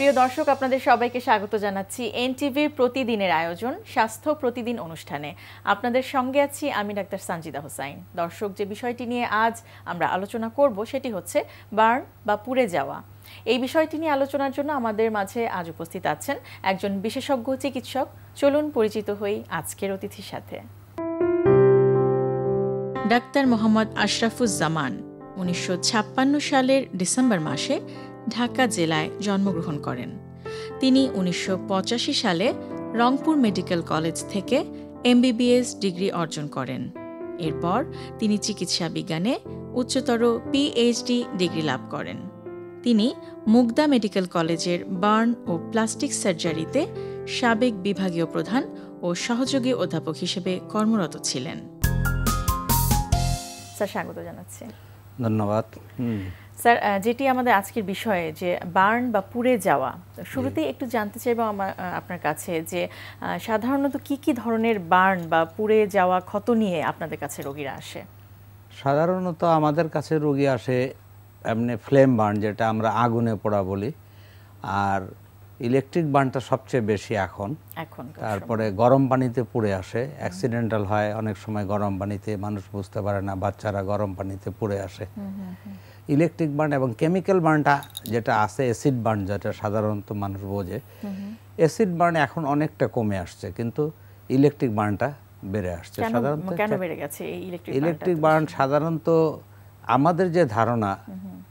প্রিয় দর্শক, আপনাদের সবাইকে স্বাগত জানাচ্ছি এনটিভির প্রতিদিনের আয়োজন স্বাস্থ্য প্রতিদিন অনুষ্ঠানে। আপনাদের সঙ্গে আছি আমি ডাক্তার সানজিদা হোসাইন। দর্শক, যে বিষয়টি নিয়ে আজ আমরা আলোচনা করব সেটি হচ্ছে বার্ন বা পুড়ে যাওয়া। এই বিষয়টি নিয়ে আলোচনার জন্য আমাদের মাঝে আজ উপস্থিত আছেন একজন বিশেষজ্ঞ চিকিৎসক। চলুন পরিচিত হই আজকের অতিথির সাথে। ডাক্তার মোহাম্মদ আশরাফুজ্জামান 1956 সালের ডিসেম্বর মাসে ঢাকা জেলায় জন্মগ্রহণ করেন। তিনি 1985 সালে রংপুর মেডিকেল কলেজ থেকে এমবিবিএস ডিগ্রি অর্জন করেন। এরপর তিনি চিকিৎসা বিজ্ঞানে উচ্চতর পিএইচডি ডিগ্রি লাভ করেন। তিনি মুগদা মেডিকেল কলেজের বার্ন ও প্লাস্টিক সার্জারিতে সাবেক বিভাগীয় প্রধান ও সহযোগী অধ্যাপক হিসেবে কর্মরত ছিলেন। স্যার, স্বাগত জানাচ্ছি। ধন্যবাদ। স্যার, যেটি আমাদের আজকের বিষয়ে যে বার্ন বা পুড়ে যাওয়া, শুরুতেই একটু জানতে চাইব আপনার কাছে যে সাধারণত কি কি ধরনের বার্ন বা পুড়ে যাওয়া ক্ষত নিয়ে আপনাদের কাছে রোগীরা আসে? সাধারণত আমাদের কাছে রোগী আসে এমনি ফ্লেম বার্ন, যেটা আমরা আগুনে পোড়া বলি, আর ইলেকট্রিক বার্নটা সবচেয়ে বেশি এখন। তারপরে গরম পানিতে পুড়ে আসে, অ্যাক্সিডেন্টাল হয় অনেক সময় গরম পানিতে, মানুষ বুঝতে পারে না, বাচ্চারা গরম পানিতে পুড়ে আসে। ইলেকট্রিক বার্ন এবং কেমিক্যাল বার্নটা যেটা আছে, অ্যাসিড বার্ন যেটা সাধারণত মানুষ বোঝে, অ্যাসিড বার্ন এখন অনেকটা কমে আসছে, কিন্তু ইলেকট্রিক বার্নটা বেড়ে আসছে। সাধারণত কেন বেড়ে গেছে এই ইলেকট্রিক বার্ন? সাধারণত আমাদের যে ধারণা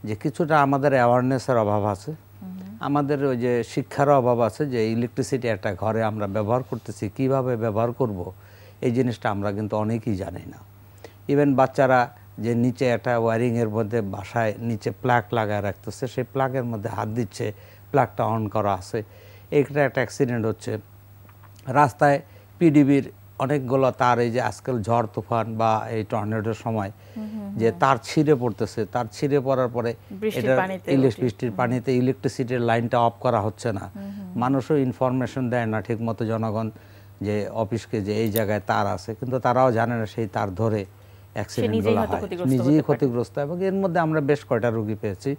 যে কিছুটা আমাদের অ্যাওয়ারনেসের অভাব আছে, আমাদের ওই যে শিক্ষারও অভাব আছে, যে ইলেকট্রিসিটি একটা ঘরে আমরা ব্যবহার করতেছি, কিভাবে ব্যবহার করব এই জিনিসটা আমরা কিন্তু অনেকেই জানি না। ইভেন বাচ্চারা যে নিচে একটা ওয়ারিংয়ের মধ্যে বাসায় নিচে প্লাগ লাগায় রাখতেছে, সেই প্লাগের মধ্যে হাত দিচ্ছে, প্লাগটা অন করা আছে, এইটা একটা অ্যাক্সিডেন্ট হচ্ছে। রাস্তায় পিডিবির অনেকগুলো তার, এই যে আজকাল ঝড় তুফান বা এই টর্নেডোর সময় যে তার ছিঁড়ে পড়তেছে, তার ছিঁড়ে পড়ার পরে এটা বৃষ্টির পানিতে ইলেকট্রিসিটির লাইনটা অফ করা হচ্ছে না, মানুষও ইনফরমেশন দেয় না ঠিক মতো জনগণ যে অফিসকে যে এই জায়গায় তার আছে, কিন্তু তারাও জানে না সেই তার ধরে অ্যাক্সিডেন্টগুলো হয়, নিজেই ক্ষতিগ্রস্ত। এবং এর মধ্যে আমরা বেশ কয়টা রোগী পেয়েছি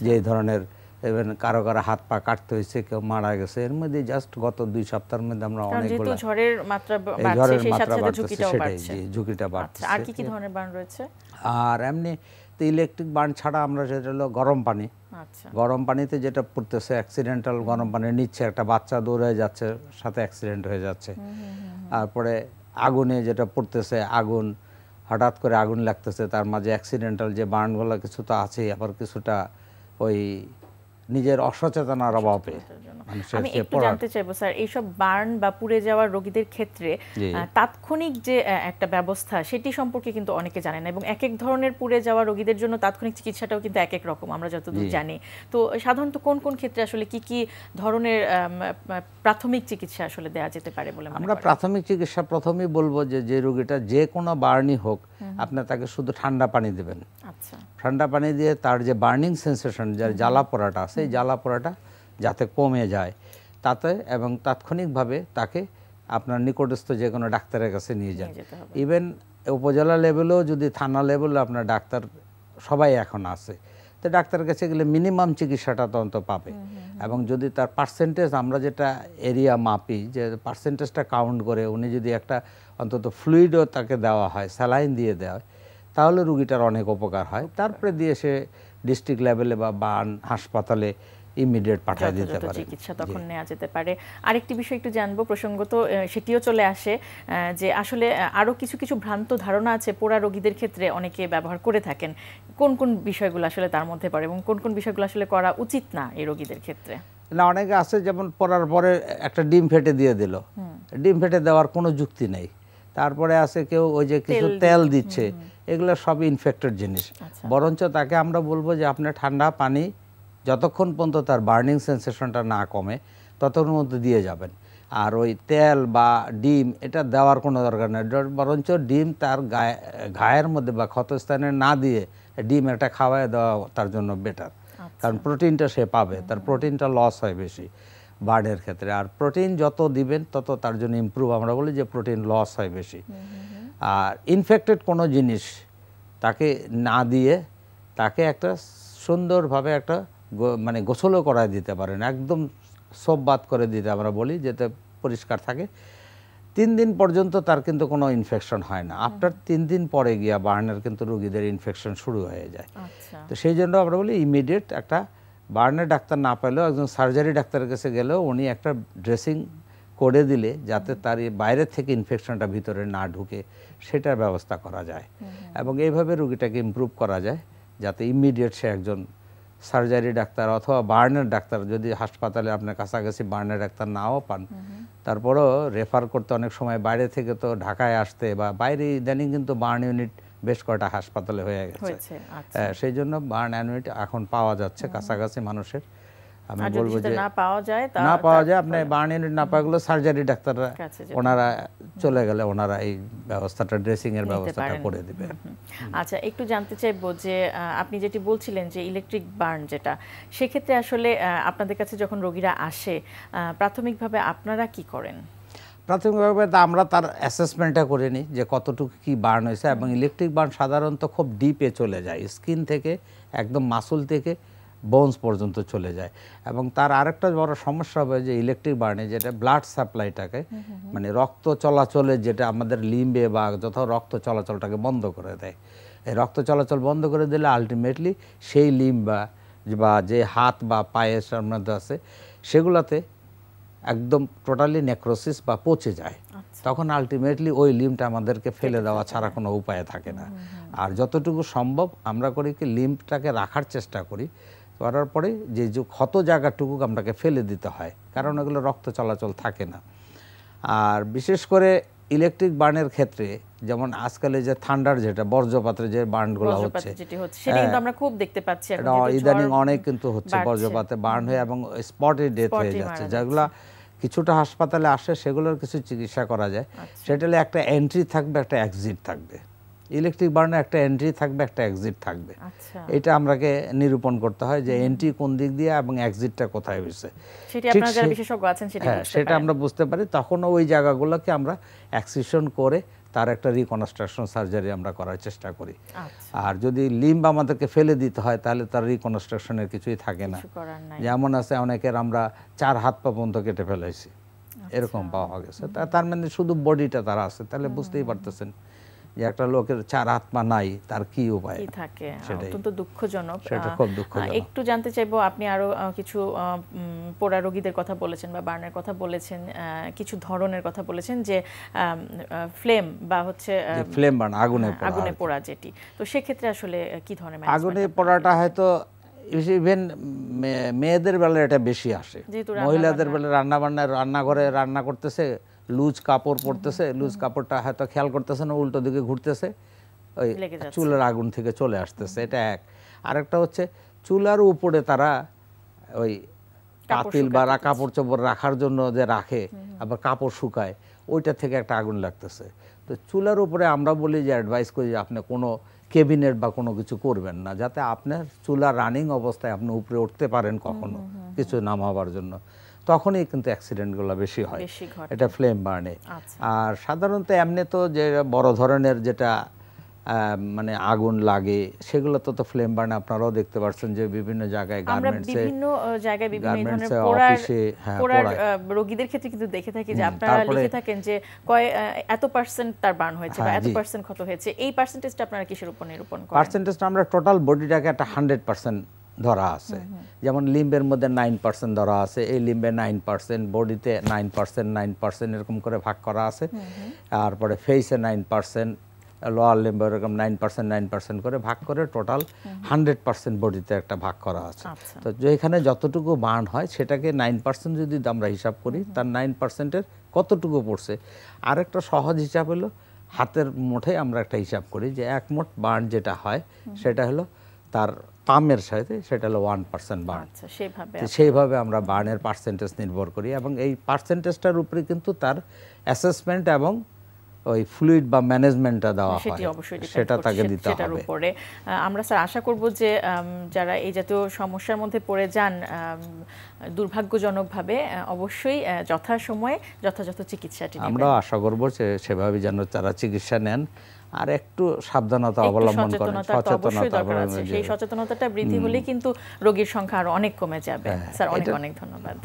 যে এই ধরনের, ইভেন কারো কারো হাত পা কাটতে হয়েছে, কেউ মারা গেছে। এর মধ্যে জাস্ট গত 2 সপ্তাহের মধ্যে আমরা অনেকগুলো ঝড়ের মাত্রা বাড়ছে, সেটাই ঝুঁকিটা বাড়ছে। আর কি কি ধরনের বার্ন রয়েছে? আর এমনি তো ইলেকট্রিক বার্ন ছাড়া আমরা যেটা হলো গরম পানি, গরম পানিতে যেটা পড়তেছে অ্যাক্সিডেন্টাল, গরম পানির নিচ্ছে একটা বাচ্চা দৌড়ে যাচ্ছে, সাথে অ্যাক্সিডেন্ট হয়ে যাচ্ছে। তারপরে আগুনে যেটা পড়তেছে, আগুন হঠাৎ করে আগুন লাগতেছে, তার মাঝে অ্যাক্সিডেন্টাল যে বার্নগুলো কিছু তো আছেই, আবার কিছুটা ওই নিজের অসচেতনার অভাবে। আমি একটু জানতে চাইবো স্যার, এইসব বার্ন বা পুড়ে যাওয়ার রোগীদের ক্ষেত্রে তাৎক্ষণিক যে একটা ব্যবস্থা সেটি সম্পর্কে কিন্তু অনেকে জানে না, এবং এক এক ধরনের পুড়ে যাওয়া রোগীদের জন্য তাৎক্ষণিক চিকিৎসাটাও কিন্তু এক এক রকম, আমরা যতদূর জানি। তো সাধারণত কোন কোন ক্ষেত্রে আসলে কি কি ধরনের প্রাথমিক চিকিৎসা আসলে দেওয়া যেতে পারে বলে আমরা প্রাথমিক চিকিৎসা প্রথমেই বলবো যে রোগীটা যে কোনো বার্নই হোক, আপনি তাকে শুধু ঠান্ডা পানি দেবেন। আচ্ছা, ঠান্ডা পানি দিয়ে তার যে বার্নিং সেন্সেশন, যার জ্বালা পোড়াটা আছে, এই জ্বালা পোড়াটা যাতে কমে যায় তাতে, এবং তাৎক্ষণিকভাবে তাকে আপনার নিকটস্থ যে কোনো ডাক্তারের কাছে নিয়ে যান। ইভেন উপজেলা লেভেলেও যদি থানা লেভেলে আপনার ডাক্তার সবাই এখন আছে, তো ডাক্তারের কাছে গেলে মিনিমাম চিকিৎসাটা তো অন্তত পাবে। এবং যদি তার পার্সেন্টেজ, আমরা যেটা এরিয়া মাপি, যে পার্সেন্টেজটা কাউন্ট করে উনি যদি একটা অন্তত ফ্লুইডও তাকে দেওয়া হয়, স্যালাইন দিয়ে দেওয়া হয়, তাহলে রুগীটার অনেক উপকার হয়। তারপরে দিয়ে সে ডিস্ট্রিক্ট লেভেলে বা বার্ন হাসপাতালে ইমিডিয়েট পাঠিয়ে দিতে পারে, চিকিৎসা তখন নেওয়া যেতে পারে। আরেকটি বিষয় একটু জানবো, প্রসঙ্গত সেটিও চলে আসে যে আসলে আরো কিছু কিছু ভ্রান্ত ধারণা আছে পোড়া রোগীদের ক্ষেত্রে অনেকে ব্যবহার করে থাকেন। কোন কোন বিষয়গুলো আসলে তার মধ্যে পড়ে এবং কোন কোন বিষয়গুলো আসলে করা উচিত না এই রোগীদের ক্ষেত্রে? না, অনেকে আছে যেমন পড়ার পরে একটা ডিম ফেটে দিয়ে দিল, ডিম ফেটে দেওয়ার কোনো যুক্তি নেই। তারপরে আছে কেউ ওই যে কিছু তেল দিচ্ছে, এগুলো সবই ইনফেক্টেড জিনিস। বরঞ্চ তাকে আমরা বলবো যে আপনি ঠান্ডা পানি যতক্ষণ পর্যন্ত তার বার্নিং সেন্সেশনটা না কমে ততক্ষণ মধ্যে দিয়ে যাবেন। আর ওই তেল বা ডিম এটা দেওয়ার কোনো দরকার নেই, বরঞ্চ ডিম তার গায়ের মধ্যে বা ক্ষতস্থানে না দিয়ে ডিম একটা খাওয়ায় দেওয়া তার জন্য বেটার, কারণ প্রোটিনটা সে পাবে, তার প্রোটিনটা লস হয় বেশি বার্নের ক্ষেত্রে। আর প্রোটিন যত দিবেন তত তার জন্য ইমপ্রুভ, আমরা বলি যে প্রোটিন লস হয় বেশি। আর ইনফেক্টেড কোনো জিনিস তাকে না দিয়ে তাকে একটা সুন্দরভাবে একটা মানে গোসলও করায় দিতে পারেন, একদম সোপ বাত করে দিতে আমরা বলি, যাতে পরিষ্কার থাকে। 3 দিন পর্যন্ত তার কিন্তু কোনো ইনফেকশন হয় না। আফটার 3 দিন পরে গিয়া বার্নের কিন্তু রোগীদের ইনফেকশন শুরু হয়ে যায়। তো সেই জন্য আমরা বলি ইমিডিয়েট একটা বার্নের ডাক্তার না পেলেও একজন সার্জারি ডাক্তারের কাছে গেলেও উনি একটা ড্রেসিং করে দিলে যাতে তার বাইরে থেকে ইনফেকশনটা ভিতরে না ঢুকে সেটার ব্যবস্থা করা যায়, এবং এইভাবে রোগীটাকে ইমপ্রুভ করা যায় যাতে ইমিডিয়েট সে একজন সার্জারি ডাক্তার অথবা বার্নের ডাক্তার, যদি হাসপাতালে আপনার কাছাকাছি বার্নের ডাক্তার নাও পান, তারপরও রেফার করতে অনেক সময় বাইরে থেকে, তো ঢাকায় আসতে বা বাইরে ইদানিং কিন্তু বার্ন ইউনিট বেশ কয়টা হাসপাতালে হয়ে গেছে। সেই জন্য বার্ন ইউনিট এখন পাওয়া যাচ্ছে কাছাকাছি মানুষের। আমি বলবো যে না পাওয়া যায় আপনি বার্ন ইউনিট না পাওয়া গেলে সার্জারি ডাক্তাররা ওনারা চলে গেলে ওনারা এই ব্যবস্থাটা, ড্রেসিং এর ব্যবস্থাটা করে দিবে। আচ্ছা, একটু জানতে চাইবো যে আপনি যেটি বলছিলেন যে ইলেকট্রিক বার্ন, যেটা সেক্ষেত্রে আসলে আপনাদের কাছে যখন রোগীরা আসে প্রাথমিকভাবে আপনারা কি করেন? প্রাথমিকভাবে আমরা তার অ্যাসেসমেন্টটা করে নিই যে কতটুকু কি বার্ন হয়েছে, এবং ইলেকট্রিক বার্ন সাধারণত খুব ডিপে চলে যায়, স্কিন থেকে একদম মাসুল থেকে বোনস পর্যন্ত চলে যায়। এবং তার আরেকটা বড় সমস্যা হবে যে ইলেকট্রিক বার্নে যেটা ব্লাড সাপ্লাইটাকে, মানে রক্ত চলাচলে, যেটা আমাদের লিম্বে বা যথা রক্ত চলাচলটাকে বন্ধ করে দেয়। এই রক্ত চলাচল বন্ধ করে দিলে আলটিমেটলি সেই লিম্ব বা যে হাত বা পায়ের মধ্যে আছে সেগুলোতে একদম টোটালি নেক্রোসিস বা পচে যায়। তখন আলটিমেটলি ওই লিম্বটা আমাদেরকে ফেলে দেওয়া ছাড়া কোনো উপায় থাকে না। আর যতটুকু সম্ভব আমরা করি কি লিম্বটাকে রাখার চেষ্টা করি, করার পরে যে ক্ষত জায়গাটুকু আপনাকে ফেলে দিতে হয়, কারণ এগুলো রক্ত চলাচল থাকে না। আর বিশেষ করে ইলেকট্রিক বার্নের ক্ষেত্রে, যেমন আজকালে যে থান্ডার, যেটা বর্জ্যপাতের যে বার্নগুলো হচ্ছে সেটা কিন্তু আমরা খুব দেখতে পাচ্ছি এখন, ইদানিং অনেক কিন্তু হচ্ছে বর্জ্যপাতে বার্ন হয়ে এবং স্পটে ডেথ হয়ে যাচ্ছে, যেগুলো কিছুটা হাসপাতালে আসে, সেগুলোর কিছু চিকিৎসা করা যায়। সেটা হলে একটা এন্ট্রি থাকবে, একটা এক্সিট থাকবে। ইলেকট্রিক বার্নে একটা এন্ট্রি থাকবে, একটা এক্সিট থাকবে। এটা আমরাকে নিরূপণ করতে হয় যে এন্ট্রি কোন দিক দিয়ে এবং এক্সিটটা কোথায় হয়েছে, সেটা আমরা বুঝতে পারি। তখন ওই জায়গাগুলোকে আমরা এক্সিশন করে তার একটা রিকনস্ট্রাকশন সার্জারি আমরা করার চেষ্টা করি। আর যদি লিম্ব আমাদেরকে ফেলে দিতে হয় তাহলে তার রিকনস্ট্রাকশনের কিছুই থাকে না। যেমন আছে অনেকের আমরা 4 হাত পা পর্যন্ত কেটে ফেলাইছি, এরকম পাওয়া গেছে। তার মানে শুধু বডিটা তার আছে, তাহলে বুঝতেই পারতেছেন যে একটা লোকের 4 হাত পা নাই, তার কি উপায় থাকে। অত্যন্ত দুঃখজনক। সেটা খুব দুঃখজনক। একটু জানতে চাইবো, আপনি আরো কিছু পোড়া রোগীদের কথা বলেছেন বা বার্নের কথা বলেছেন, কিছু ধরনের কথা বলেছেন, যে ফ্লেম বা হচ্ছে ফ্লেম বার্ন, আগুনে পোড়া যেটি। তো সেক্ষেত্রে আসলে কি ধরনের আগুনে পোড়াটা হয়তো ইভেন মেয়েদের বেলায় এটা বেশি আসে। মহিলাদের বেলায় রান্নাঘরে রান্না করতেছে, লুজ কাপড় পরতেছে, লুজ কাপড়টা হয়তো খেয়াল করতেছে না, উল্টো দিকে ঘুরতেছে, ওই চুলার আগুন থেকে চলে আসতেছে। এটা এক। আরেকটা হচ্ছে চুলার উপরে তারা ওই পাতিল বা কাপড় চোপড় রাখার জন্য যে রাখে, আবার কাপড় শুকায়, ওইটা থেকে একটা আগুন লাগতেছে। তো চুলার উপরে আমরা বলি যে অ্যাডভাইস করি যে আপনি কোনো ক্যাবিনেট বা কোনো কিছু করবেন না, যাতে আপনার চুলা রানিং অবস্থায় আপনি উপরে উঠতে পারেন কখনো কিছু নামাবার জন্য, তখনই কিন্তু অ্যাক্সিডেন্টগুলো বেশি হয়। এটা ফ্লেম বার্নে। আর সাধারণত এমনি তো যে বড় ধরনের যেটা মানে আগুন লাগে, সেগুলো তো ফ্লেম বার্ন আপনারাও দেখতে পাচ্ছেন যে বিভিন্ন জায়গায় গার্মেন্টসে, বিভিন্ন ধরনের পোড়ার রোগীদের ক্ষেত্রে কিন্তু দেখে থাকি যে আপনারা লিখে থাকেন যে এত পার্সেন্ট তার বার্ন হয়েছে বা এত পার্সেন্ট ক্ষত হয়েছে। এই পার্সেন্টেজটা আপনারা কিসের উপর নিরূপণ করেন? পার্সেন্টেজটা আমরা টোটাল বডিটাকে একটা 100% ধরা আছে। যেমন লিম্বের মধ্যে 9% ধরা আছে, এই লিম্বে 9%, বডিতে 9% এরকম করে ভাগ করা আছে। তারপরে ফেসে 9%, লোয়ার লিম্বে এরকম 9% করে ভাগ করে টোটাল 100% বডিতে একটা ভাগ করা আছে। তো যেখানে যতটুকু বার্ন হয় সেটাকে 9% যদি আমরা হিসাব করি, তার 9%-এর কতটুকু পড়ছে। আরেকটা সহজ হিসাব হলো হাতের মুঠে আমরা একটা হিসাব করি যে এক মুঠ বার্ন যেটা হয় সেটা হলো তার পামের সাথে, সেটা হলো 1% বার্ন। সেইভাবে আমরা বার্নের পার্সেন্টেজ নির্ভর করি, এবং এই পার্সেন্টেজটার উপরে কিন্তু তার অ্যাসেসমেন্ট এবং ওই ফ্লুইড বা ম্যানেজমেন্টটা দেওয়া হয়, সেটা তাকে দিতে হবে। আমরা স্যার আশা করব যে যারা এই জাতীয় সমস্যার মধ্যে পড়ে যান দুর্ভাগ্যজনকভাবে, অবশ্যই যথাসময়ে যথাযথ চিকিৎসাটি নেবেন। আমরা আশা করব যে সেভাবে যেন তারা চিকিৎসা নেন। আর একটু সাবধানতা অবলম্বন করেন, সচেতনতা, সেই সচেতনতাটা বৃদ্ধি হলেই কিন্তু রোগীর সংখ্যা আরো অনেক কমে যাবে। স্যার অনেক অনেক ধন্যবাদ।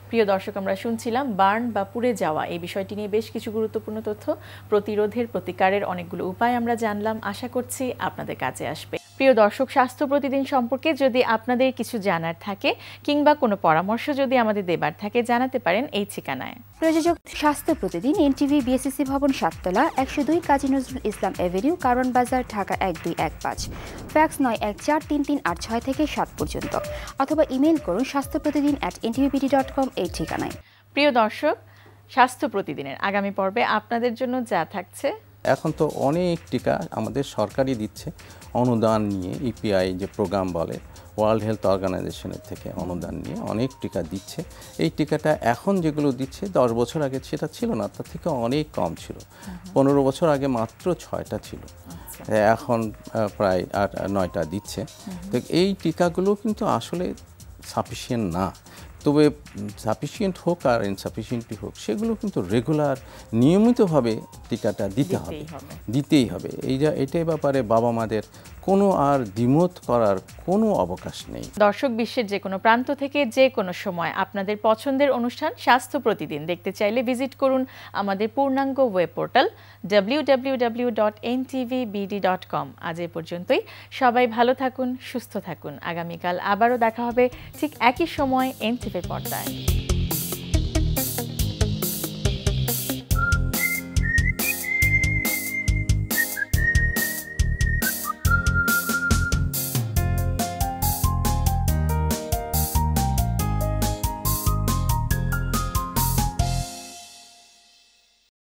প্রিয় দর্শক, আমরা শুনছিলাম বার্ন বা পুড়ে যাওয়া এই বিষয়টি নিয়ে বেশ কিছু গুরুত্বপূর্ণ তথ্য, প্রতিরোধের প্রতিকারের অনেকগুলো উপায় আমরা জানলাম। আশা করছি আপনাদের কাজে আসবে। প্রিয় দর্শক, স্বাস্থ্য প্রতিদিন সম্পর্কে যদি আপনাদের কিছু জানার থাকে কিংবা কোনো পরামর্শ যদি আমাদের দেবার থাকে জানাতে পারেন এই ঠিকানায়। প্রযোজক স্বাস্থ্য প্রতিদিন, এনটিভি, বিএসসিসি ভবন, 7 তলা, 102 কাজী নজরুল ইসলাম এভিনিউ, কারওয়ান বাজার, ঢাকা 1215। ফ্যাক্স 914338 থেকে 7 পর্যন্ত, অথবা ইমেইল করুন স্বাস্থ্যপ্রতিদিন@ntvpt.com এই ঠিকানায়। প্রিয় দর্শক, স্বাস্থ্য প্রতিদিনের আগামী পর্বে আপনাদের জন্য যা থাকছে, এখন তো অনেক টিকা আমাদের সরকারই দিচ্ছে অনুদান নিয়ে, ইপিআই যে প্রোগ্রাম বলে, ওয়ার্ল্ড হেলথ অর্গানাইজেশনের থেকে অনুদান নিয়ে অনেক টিকা দিচ্ছে। এই টিকাটা এখন যেগুলো দিচ্ছে 10 বছর আগে সেটা ছিল না, তার থেকে অনেক কম ছিল। 15 বছর আগে মাত্র 6টা ছিল, এখন প্রায় 9টা দিচ্ছে। তো এই টিকাগুলো কিন্তু আসলে সাফিসিয়েন্ট না। তবে সাফিসিয়েন্ট হোক আর ইনসাফিসিয়েন্টই হোক, সেগুলো কিন্তু রেগুলার নিয়মিতভাবে টিকাটা দিতেই হবে। এটাই ব্যাপারে বাবা মাদের কোনো আর দ্বিমত করার কোনো অবকাশ নেই। দর্শক, বিশ্বের যে কোনো প্রান্ত থেকে যে কোনো সময় আপনাদের পছন্দের অনুষ্ঠান স্বাস্থ্য প্রতিদিন দেখতে চাইলে ভিজিট করুন আমাদের পূর্ণাঙ্গ ওয়েব পোর্টাল www.ntvbd.com। আজ এ পর্যন্তই। সবাই ভালো থাকুন, সুস্থ থাকুন। আগামীকাল আবারও দেখা হবে ঠিক একই সময় এনটিভির পর্দায়।